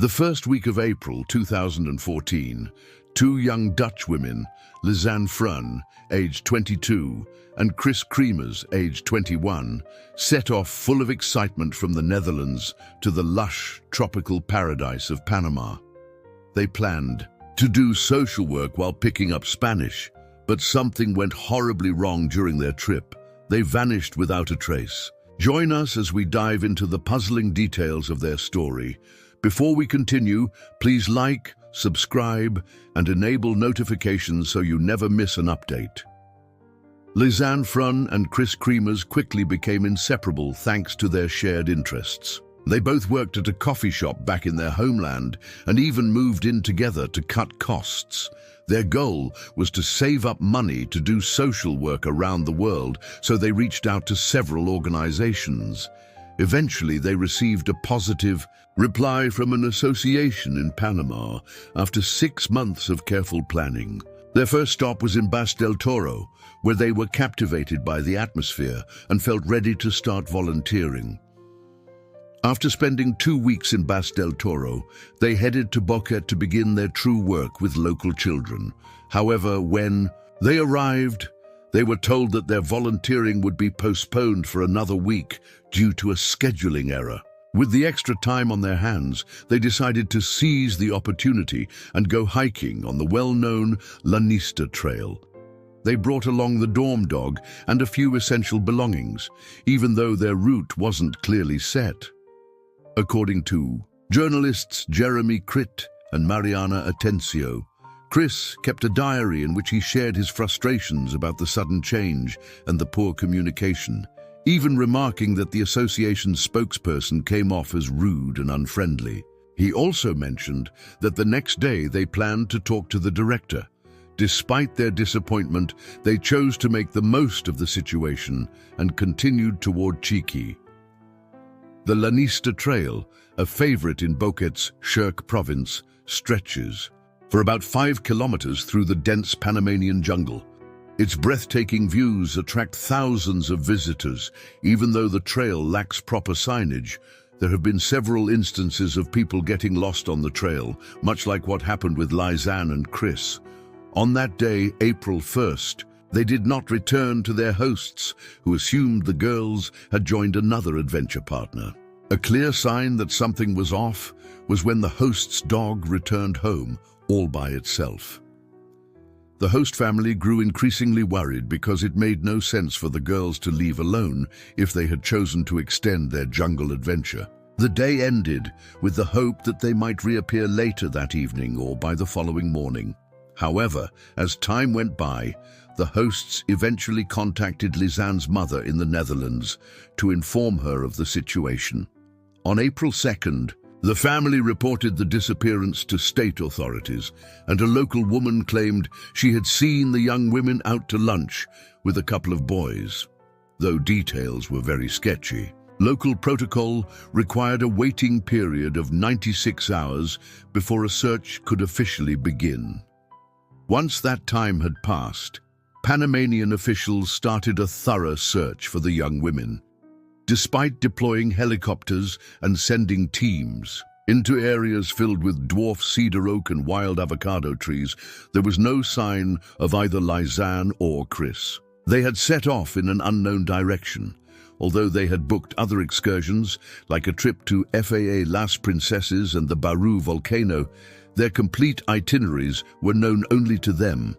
The first week of April 2014, two young Dutch women, Lisanne Frun, aged 22, and Chris Kremers, aged 21, set off full of excitement from the Netherlands to the lush, tropical paradise of Panama. They planned to do social work while picking up Spanish, but something went horribly wrong during their trip. They vanished without a trace. Join us as we dive into the puzzling details of their story. Before we continue, please like, subscribe, and enable notifications so you never miss an update. Lisanne Frun and Chris Kremers quickly became inseparable thanks to their shared interests. They both worked at a coffee shop back in their homeland and even moved in together to cut costs. Their goal was to save up money to do social work around the world, so they reached out to several organizations. Eventually, they received a positive reply from an association in Panama after 6 months of careful planning. Their first stop was in Bas del Toro, where they were captivated by the atmosphere and felt ready to start volunteering. After spending 2 weeks in Bas del Toro, they headed to Boquete to begin their true work with local children. However, when they arrived, they were told that their volunteering would be postponed for another week due to a scheduling error. With the extra time on their hands, they decided to seize the opportunity and go hiking on the well-known Lanista Trail. They brought along the dorm dog and a few essential belongings, even though their route wasn't clearly set. According to journalists Jeremy Critt and Mariana Atencio, Chris kept a diary in which he shared his frustrations about the sudden change and the poor communication, even remarking that the association's spokesperson came off as rude and unfriendly. He also mentioned that the next day they planned to talk to the director. Despite their disappointment, they chose to make the most of the situation and continued toward Chiqui. The Lanista Trail, a favorite in Boquete's Xerc province, stretches for about 5 kilometers through the dense Panamanian jungle. Its breathtaking views attract thousands of visitors. Even though the trail lacks proper signage, there have been several instances of people getting lost on the trail, much like what happened with Lisanne and Chris. On that day, April 1st, they did not return to their hosts, who assumed the girls had joined another adventure partner. A clear sign that something was off was when the host's dog returned home all by itself. The host family grew increasingly worried because it made no sense for the girls to leave alone if they had chosen to extend their jungle adventure. The day ended with the hope that they might reappear later that evening or by the following morning. However, as time went by, the hosts eventually contacted Lisanne's mother in the Netherlands to inform her of the situation. On April 2nd, the family reported the disappearance to state authorities, and a local woman claimed she had seen the young women out to lunch with a couple of boys, though details were very sketchy. Local protocol required a waiting period of 96 hours before a search could officially begin. Once that time had passed, Panamanian officials started a thorough search for the young women. Despite deploying helicopters and sending teams into areas filled with dwarf cedar oak and wild avocado trees, there was no sign of either Lisanne or Chris. They had set off in an unknown direction. Although they had booked other excursions, like a trip to FAA Las Princesas and the Baru volcano, their complete itineraries were known only to them.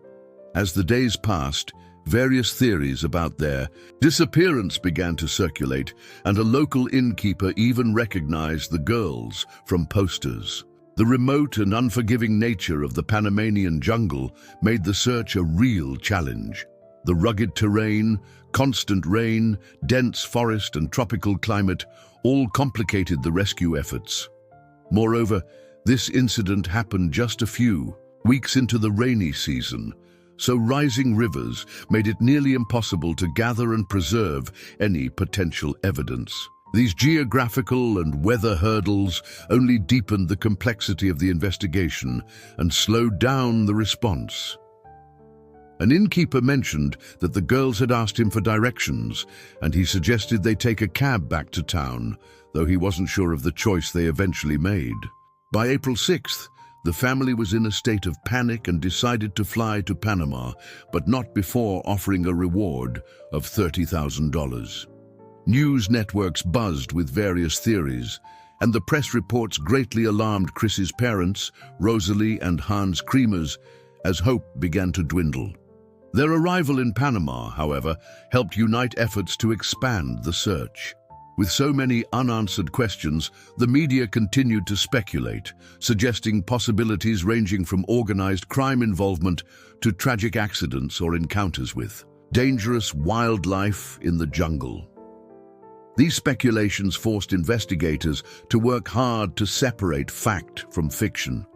As the days passed, various theories about their disappearance began to circulate, and a local innkeeper even recognized the girls from posters. The remote and unforgiving nature of the Panamanian jungle made the search a real challenge. The rugged terrain, constant rain, dense forest, and tropical climate all complicated the rescue efforts. Moreover, this incident happened just a few weeks into the rainy season, so rising rivers made it nearly impossible to gather and preserve any potential evidence. These geographical and weather hurdles only deepened the complexity of the investigation and slowed down the response. An innkeeper mentioned that the girls had asked him for directions, and he suggested they take a cab back to town, though he wasn't sure of the choice they eventually made. By April 6th, the family was in a state of panic and decided to fly to Panama, but not before offering a reward of $30,000. News networks buzzed with various theories, and the press reports greatly alarmed Chris's parents, Rosalie and Hans Kremers, as hope began to dwindle. Their arrival in Panama, however, helped unite efforts to expand the search. With so many unanswered questions, the media continued to speculate, suggesting possibilities ranging from organized crime involvement to tragic accidents or encounters with dangerous wildlife in the jungle. These speculations forced investigators to work hard to separate fact from fiction.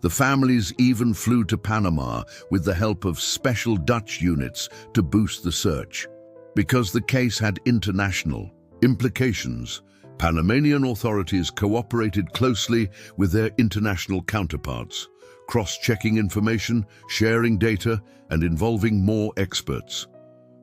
The families even flew to Panama with the help of special Dutch units to boost the search. Because the case had international implications, Panamanian authorities cooperated closely with their international counterparts, cross-checking information, sharing data, and involving more experts.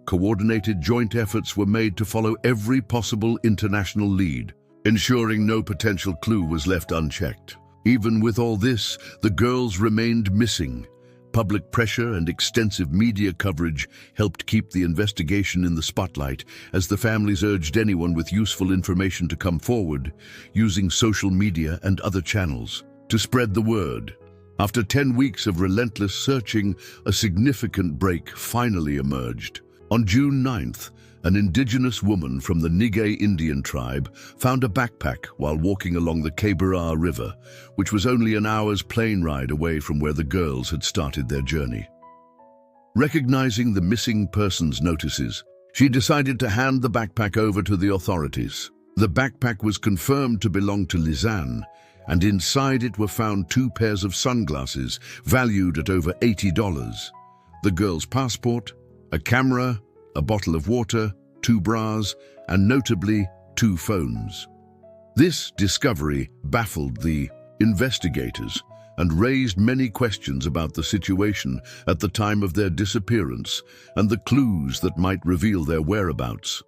Coordinated joint efforts were made to follow every possible international lead, ensuring no potential clue was left unchecked. Even with all this, the girls remained missing. Public pressure and extensive media coverage helped keep the investigation in the spotlight as the families urged anyone with useful information to come forward, using social media and other channels to spread the word. After 10 weeks of relentless searching, a significant break finally emerged. On June 9th, an indigenous woman from the Nige Indian tribe found a backpack while walking along the Quebrada River, which was only an hour's plane ride away from where the girls had started their journey. Recognizing the missing persons notices, she decided to hand the backpack over to the authorities. The backpack was confirmed to belong to Lisanne, and inside it were found 2 pairs of sunglasses valued at over $80, the girl's passport, a camera, a bottle of water, 2 bras, and notably 2 phones. This discovery baffled the investigators and raised many questions about the situation at the time of their disappearance and the clues that might reveal their whereabouts.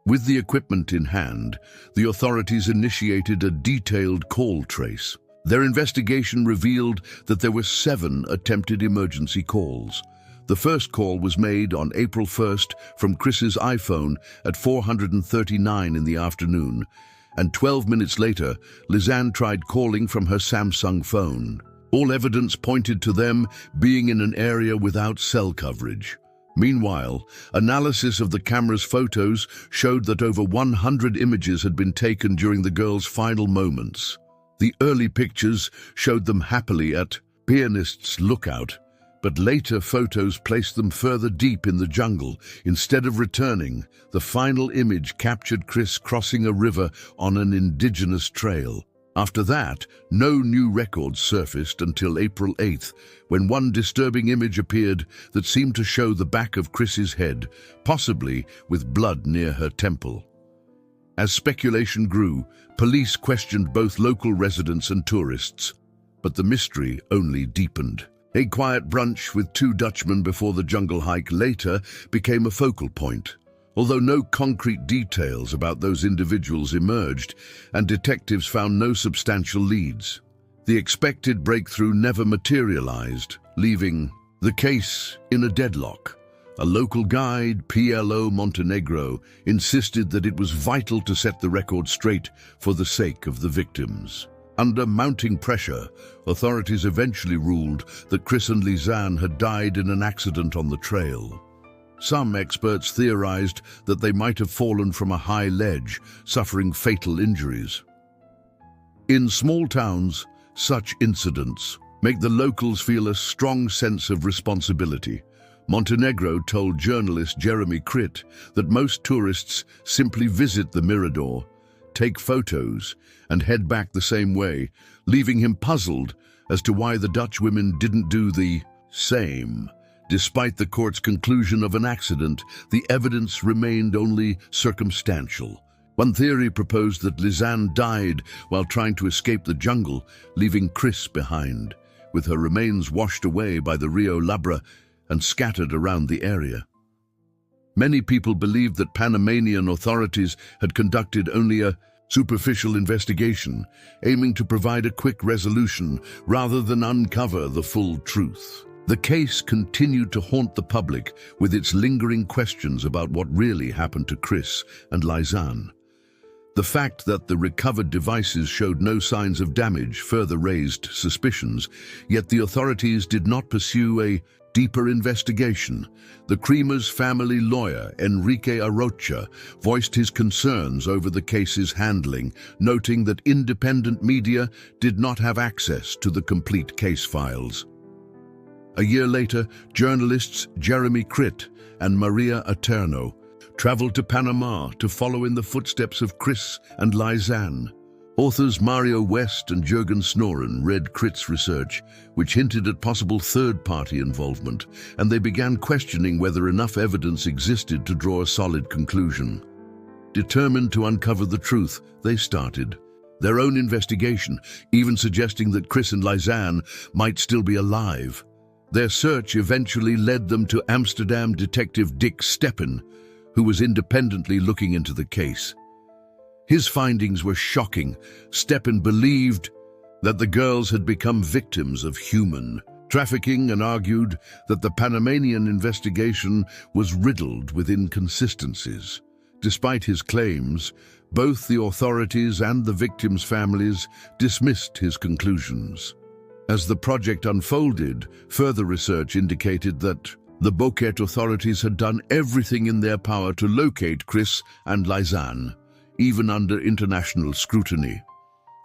With the equipment in hand, the authorities initiated a detailed call trace. Their investigation revealed that there were 7 attempted emergency calls. The first call was made on April 1st from Chris's iPhone at 4:39 in the afternoon, and 12 minutes later, Lisanne tried calling from her Samsung phone. All evidence pointed to them being in an area without cell coverage. Meanwhile, analysis of the camera's photos showed that over 100 images had been taken during the girls' final moments. The early pictures showed them happily at Pianist's Lookout, but later photos placed them further deep in the jungle. Instead of returning, the final image captured Chris crossing a river on an indigenous trail. After that, no new records surfaced until April 8th, when one disturbing image appeared that seemed to show the back of Chris's head, possibly with blood near her temple. As speculation grew, police questioned both local residents and tourists, but the mystery only deepened. A quiet brunch with 2 Dutchmen before the jungle hike later became a focal point. Although no concrete details about those individuals emerged, and detectives found no substantial leads, the expected breakthrough never materialized, leaving the case in a deadlock. A local guide, PLO Montenegro, insisted that it was vital to set the record straight for the sake of the victims. Under mounting pressure, authorities eventually ruled that Chris and Lisanne had died in an accident on the trail. Some experts theorized that they might have fallen from a high ledge, suffering fatal injuries. In small towns, such incidents make the locals feel a strong sense of responsibility. Montenegro told journalist Jeremy Critt that most tourists simply visit the Mirador, take photos, and head back the same way, leaving him puzzled as to why the Dutch women didn't do the same. Despite the court's conclusion of an accident, the evidence remained only circumstantial. One theory proposed that Lisanne died while trying to escape the jungle, leaving Chris behind, with her remains washed away by the Rio Labra and scattered around the area. Many people believed that Panamanian authorities had conducted only a superficial investigation, aiming to provide a quick resolution rather than uncover the full truth. The case continued to haunt the public with its lingering questions about what really happened to Chris and Lisanne. The fact that the recovered devices showed no signs of damage further raised suspicions, yet the authorities did not pursue a deeper investigation. The Creamer's family lawyer, Enrique Arocha, voiced his concerns over the case's handling, noting that independent media did not have access to the complete case files. A year later, journalists Jeremy Critt and Maria Eterno traveled to Panama to follow in the footsteps of Chris and Lisanne. Authors Mario West and Jürgen Snoren read Critt's research, which hinted at possible third-party involvement, and they began questioning whether enough evidence existed to draw a solid conclusion. Determined to uncover the truth, they started their own investigation, even suggesting that Chris and Lisanne might still be alive. Their search eventually led them to Amsterdam detective Dick Steppen, who was independently looking into the case. His findings were shocking. Steppen believed that the girls had become victims of human trafficking and argued that the Panamanian investigation was riddled with inconsistencies. Despite his claims, both the authorities and the victims' families dismissed his conclusions. As the project unfolded, further research indicated that the Boquete authorities had done everything in their power to locate Chris and Lisanne, even under international scrutiny.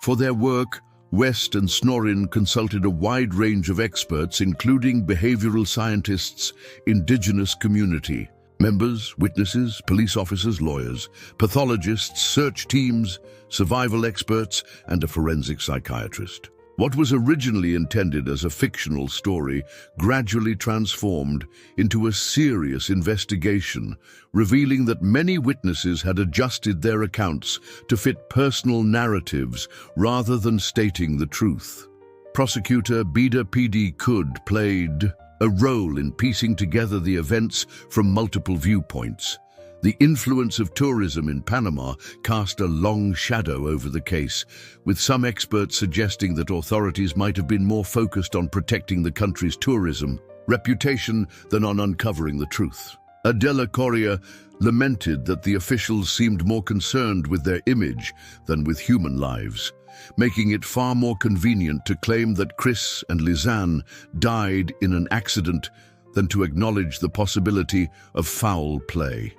For their work, West and Snorin consulted a wide range of experts, including behavioral scientists, indigenous community members, witnesses, police officers, lawyers, pathologists, search teams, survival experts, and a forensic psychiatrist. What was originally intended as a fictional story gradually transformed into a serious investigation, revealing that many witnesses had adjusted their accounts to fit personal narratives rather than stating the truth. Prosecutor Bida PD Kud played a role in piecing together the events from multiple viewpoints. The influence of tourism in Panama cast a long shadow over the case, with some experts suggesting that authorities might have been more focused on protecting the country's tourism reputation than on uncovering the truth. Adela Correa lamented that the officials seemed more concerned with their image than with human lives, making it far more convenient to claim that Chris and Lisanne died in an accident than to acknowledge the possibility of foul play.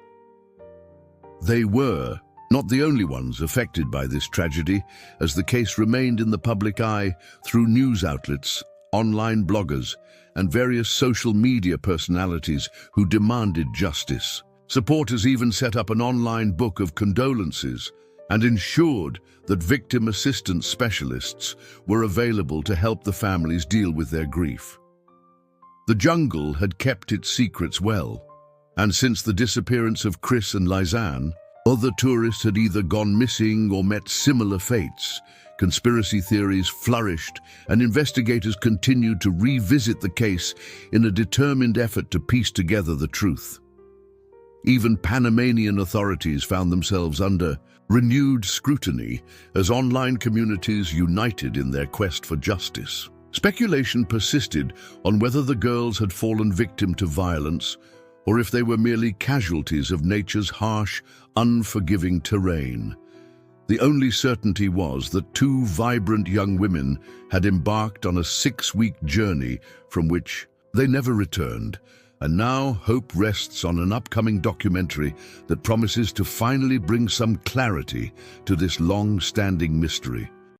They were not the only ones affected by this tragedy, as the case remained in the public eye through news outlets, online bloggers, and various social media personalities who demanded justice. Supporters even set up an online book of condolences and ensured that victim assistance specialists were available to help the families deal with their grief. The jungle had kept its secrets well, and since the disappearance of Chris and Lisanne, other tourists had either gone missing or met similar fates. Conspiracy theories flourished, and investigators continued to revisit the case in a determined effort to piece together the truth. Even Panamanian authorities found themselves under renewed scrutiny as online communities united in their quest for justice. Speculation persisted on whether the girls had fallen victim to violence or if they were merely casualties of nature's harsh, unforgiving terrain. The only certainty was that two vibrant young women had embarked on a 6-week journey from which they never returned, and now hope rests on an upcoming documentary that promises to finally bring some clarity to this long-standing mystery.